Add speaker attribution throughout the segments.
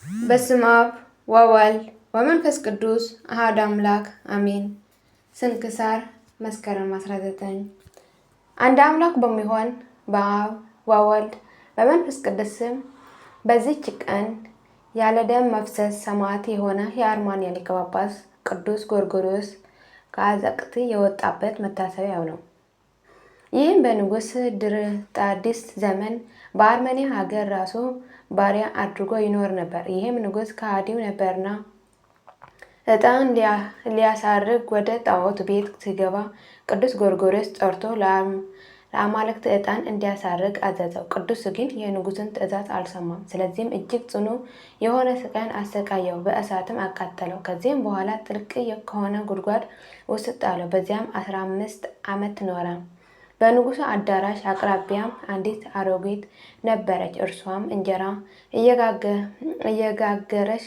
Speaker 1: በስመ አብ ወወልድ ወመንፈስ ቅዱስ አሐዱ አምላክ አሜን። ስንክሳር መስከረም 19 አንድ አምላክ በሚሆን በአብ ወወልድ በመንፈስ ቅዱስ ስም በዚች ቀን ያለ ደም መፍሰስ ሰማዕት የሆነ የአርማንያ ሊቀ ጳጳስ ቅዱስ ጎርጎርዮስ ከአዘቅት የወጣበት መታሰቢያው ነው። ይህም በንጉሥ ድርጣድስ ዘመን በአርመንያ ሀገር ራሱ ባሪያ አድርጎ ይኖር ነበር። ይህም ንጉሥ ከሃዲው ነበርና ዕጣን ሊያሳርግ ወደ ጣዖት ቤት ሲገባ ቅዱስ ጎርጎርዮስ ጠርቶ ለአማልክት ዕጣን እንዲያሳርግ አዘዘው። ቅዱስ ግን የንጉሥን ትእዛዝ አልሰማም። ስለዚህም እጅግ ጽኑ የሆነ ስቃይን አሰቃየው፣ በእሳትም አቃጠለው። ከዚህም በኋላ ጥልቅ ከሆነ ጉድጓድ ውስጥ ጣለው። በዚያም 15 ዓመት ኖረ። በንጉሡ አዳራሽ አቅራቢያም አንዲት አሮጊት ነበረች። እርሷም እንጀራ እየጋገረች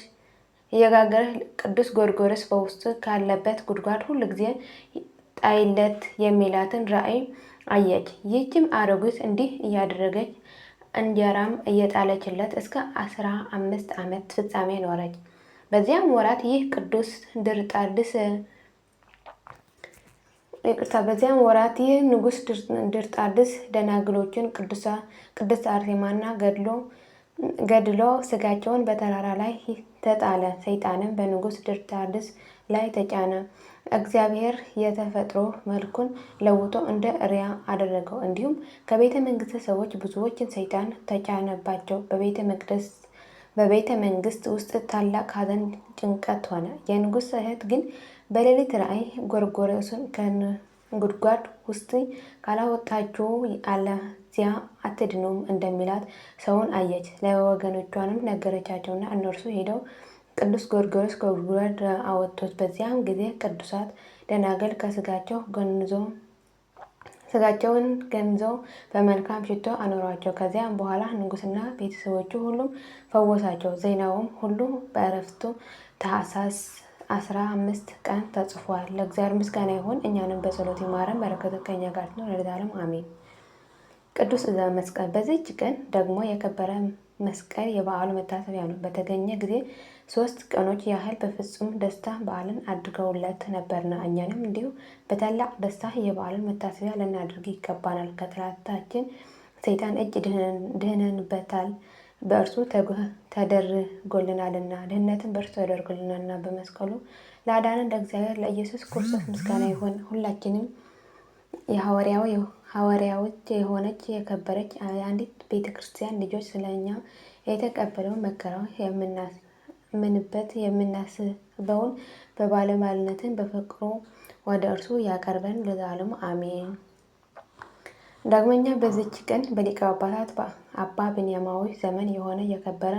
Speaker 1: ቅዱስ ጎርጎርዮስ በውስጡ ካለበት ጉድጓድ ሁል ጊዜ ጣይለት የሚላትን ራእይ አየች። ይህችም አሮጊት እንዲህ እያደረገች እንጀራም እየጣለችለት እስከ 15 ዓመት ፍጻሜ ኖረች። በዚያም ወራት ይህ ቅዱስ ንጉሥ ድርጣድስ ደናግሎችን ቅድስት አርሴማና ገድሎ ስጋቸውን በተራራ ላይ ተጣለ። ሰይጣንም በንጉሥ ድርጣድስ ላይ ተጫነ። እግዚአብሔር የተፈጥሮ መልኩን ለውጦ እንደ እሪያ አደረገው። እንዲሁም ከቤተ መንግሥት ሰዎች ብዙዎችን ሰይጣን ተጫነባቸው። በቤተ መንግሥት ውስጥ ታላቅ ሐዘን፣ ጭንቀት ሆነ። የንጉሥ እህት ግን በሌሊት ራእይ ጎርጎርዮስን ከጉድጓድ ውስጥ ካላወጣችሁ አለዚያ አትድኑም እንደሚላት ሰውን አየች። ለወገኖቿንም ነገረቻቸውና እነርሱ ሄደው ቅዱስ ጎርጎርዮስ ከጉድጓድ አወጡት። በዚያም ጊዜ ቅዱሳት ደናግል ስጋቸውን ገንዘው በመልካም ሽቶ አኖሯቸው። ከዚያም በኋላ ንጉሥና ቤተሰቦቹ ሁሉም ፈወሳቸው። ዜናውም ሁሉ በዕረፍቱ ታኅሳስ 15 ቀን ተጽፏል። ለእግዚአብሔር ምስጋና ይሁን፣ እኛንም በጸሎት ይማረን፣ በረከቱ ከእኛ ጋር ትኑር ለዘላለሙ አሜን። ቅዱስ ዕፀ መስቀል። በዚህች ቀን ደግሞ የከበረ መስቀል የበዓሉ መታሰቢያ ነው። በተገኘ ጊዜ 3 ቀኖች ያህል በፍጹም ደስታ በዓልን አድርገውለት ነበርና እኛንም እንዲሁ በታላቅ ደስታ የበዓልን መታሰቢያ ልናደርግ ይገባናል። ከጠላታችን ሰይጣን እጅ ድህነንበታል፣ በእርሱ ተደርጎልናልና። ድህነትን በእርሱ ተደርጎልናልና በመስቀሉ ለአዳነን ለእግዚአብሔር ለኢየሱስ ክርስቶስ ምስጋና ይሁን። ሁላችንም ሐዋርያዊት የሆነች የከበረች የአንዲት ቤተ ክርስቲያን ልጆች ስለኛ የተቀበለውን መከራውን የምናስበውን በባለሟልነትን በፍቅሩ ወደ እርሱ ያቀርበን ለዘላለሙ አሜን። ዳግመኛ በዚች ቀን በሊቀ ጳጳሳት አባ ብንያማዊ ዘመን የሆነ የከበረ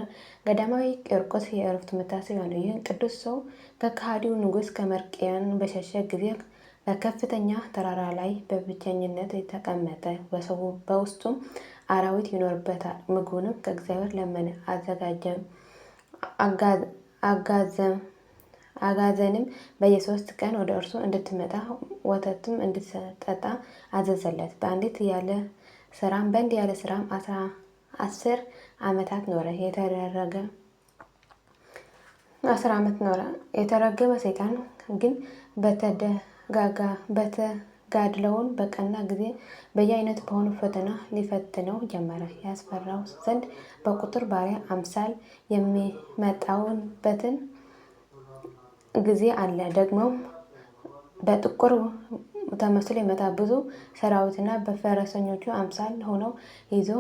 Speaker 1: ገዳማዊ ቂርቆስ የዕረፍቱ መታሰቢያ ነው። ይህን ቅዱስ ሰው ከከሃዲው ንጉሥ ከመርቅያን በሸሸ ጊዜ በከፍተኛ ተራራ ላይ በብቸኝነት ተቀመጠ። በውስጡም አራዊት ይኖርበታል። ምግቡንም ከእግዚአብሔር ለመነ፣ አዘጋጀም። አጋዘንም በየ3 ቀን ወደ እርሱ እንድትመጣ ወተትም እንድትጠጣ አዘዘለት። በእንዲህ ያለ ስራም 10 ዓመታት ኖረ። የተረገመ ሰይጣን ግን በተጋድሎውን በቀና ጊዜ በየአይነት በሆኑ ፈተና ሊፈትነው ጀመረ። ያስፈራው ዘንድ በቁጥር ባሪያ አምሳል የሚመጣውበትን ጊዜ አለ። ደግሞም በጥቁር ተመስሎ ይመጣ። ብዙ ሰራዊትና በፈረሰኞቹ አምሳል ሆነው ይዞ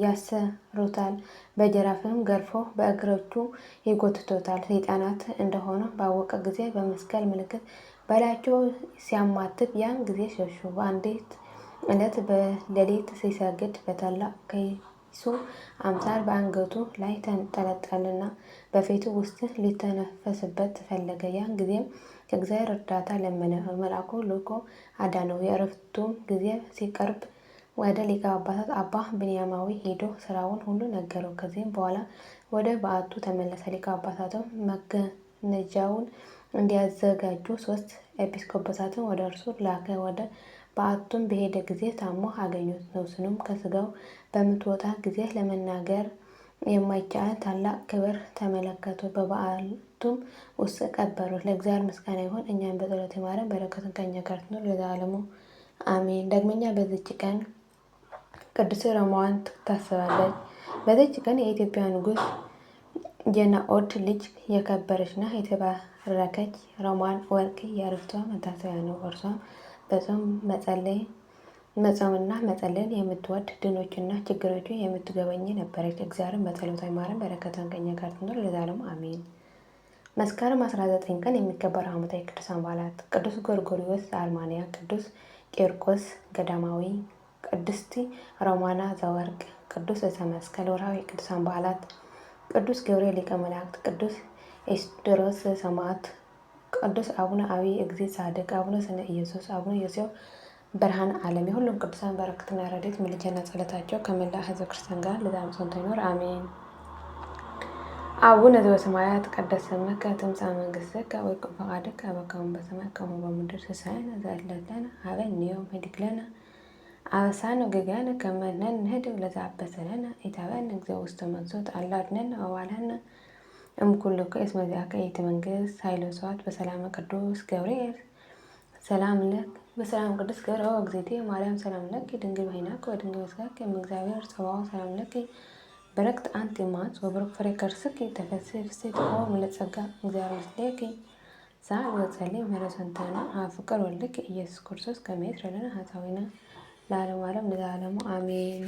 Speaker 1: ያሰሩታል። በጅራፍም ገርፎ በእግሮቹ ይጎትቱታል። ሰይጣናት እንደሆነ ባወቀ ጊዜ በመስቀል ምልክት በላያቸው ሲያማትብ ያን ጊዜ ሸሹ። በአንዲት ዕለት በሌሊት ሲሰግድ በታላቅ ከይሱ አምሳል በአንገቱ ላይ ተንጠለጠለና በፊቱ ውስጥ ሊተነፈስበት ፈለገ። ያን ጊዜም ከእግዚአብሔር እርዳታ ለመነ። መልአኩ ልኮ አዳነው። የዕረፍቱም ጊዜ ሲቀርብ ወደ ሊቀ ጳጳሳት አባ ብንያማዊ ሄዶ ስራውን ሁሉ ነገረው። ከዚህም በኋላ ወደ በዓቱ ተመለሰ። ሊቀ ጳጳሳቱም መገነጃውን እንዲያዘጋጁ 3 ኤጲስቆጶሳትን ወደ እርሱ ላከ። ወደ በዓቱም በሄደ ጊዜ ታሞ አገኙት። ነፍሱንም ከስጋው በምትወጣ ጊዜ ለመናገር የማይቻል ታላቅ ክብር ተመለከቱ። በበዓቱም ውስጥ ቀበሩት። ለእግዚአብሔር ምስጋና ይሁን፣ እኛም በጸሎቱ ይማረን፣ በረከቱም ከእኛ ጋር ትኑር ለዘላለሙ አሜን። ዳግመኛ በዚች ቀን ቅድስት ሮማን ትታሰባለች። በዚች ቀን የኢትዮጵያ ንጉሥ የናኦድ ልጅ የከበረችና የተባረከች ሮማን ወርቅ የዕረፍቷ መታሰቢያ ነው። እርሷም በጾም መጾምና መጸለይን የምትወድ ድሆችንና ችግረኞችን የምትጎበኝ ነበረች። እግዚአብሔርን በጸሎቷ ይማረን፣ በረከቷም ከእኛ ጋር ትኑር ለዘላለሙ አሜን። መስከረም 19 ቀን የሚከበሩ ዓመታዊ ቅዱሳን በዓላት፦ ቅዱስ ጎርጎርዮስ ዘአርማንያ፣ ቅዱስ ቂርቆስ ገዳማዊ፣ ቅድስት ሮማና ዘወርቅ፣ ቅዱስ ዕፀ መስቀል። ወርኃዊ ቅዱሳን በዓላት፦ ቅዱስ ገብርኤል ሊቀ መላእክት፣ ቅዱስ ኢስድሮስ ሰማዕት፣ ቅዱስ አቡነ አብይ እግዚእ ጻድቅ፣ አቡነ ስነ ኢየሱስ፣ አቡነ ዮሴፍ ብርሃነ ዓለም። የሁሉም ቅዱሳን በረከትና ረድኤት ምልጃና ጸሎታቸው ከመላ ሕዝበ ክርስቲያን ጋር ለዘላለሙ ጸንቶ ይኑር አሜን። አቡነ ዘበሰማያት ይትቀደስ ስምከ ትምጻእ መንግሥትከ ወይኩን ፈቃድከ በከመ በሰማይ ከማሁ በምድር ሲሳየነ ዘለለዕለትነ ሀበነ ዮም ኅድግ ለነ አበሳነ ወጌጋየነ ከመ ንሕነኒ ለዘአበሰ ለነ ኢታብአነ እግዚኦ ውስተ መንሱት አላ አድኅነነ ወባልሐነ እምኩሉ እስመ ዚአከ ይእቲ መንግሥት ኃይል ወስብሐት በሰላመ ቅዱስ ገብርኤል ሰላም ለክ በሰላም ቅዱስ ገብርኤል እግዝእትየ ማርያም ሰላም ለኪ ድንግል በኅሊናኪ ወድንግል በሥጋኪ እም እግዚአብሔር ጸባኦት ሰላም ለኪ በረክት አንቲ እምአንስት ወቡሩክ ፍሬ ከርሥኪ ተፈሥሒ ፍሥሕት ኦ ምልዕተ ጸጋ እግዚአብሔር ምስሌኪ ዛሬ ወጸልይ መረሰንተና ፍቅር ወልድኪ ኢየሱስ ክርስቶስ ከመ ይስረይ ለነ ኃጣውኢነ ለዓለሙ ዓለም ለዘላለሙ አሜን።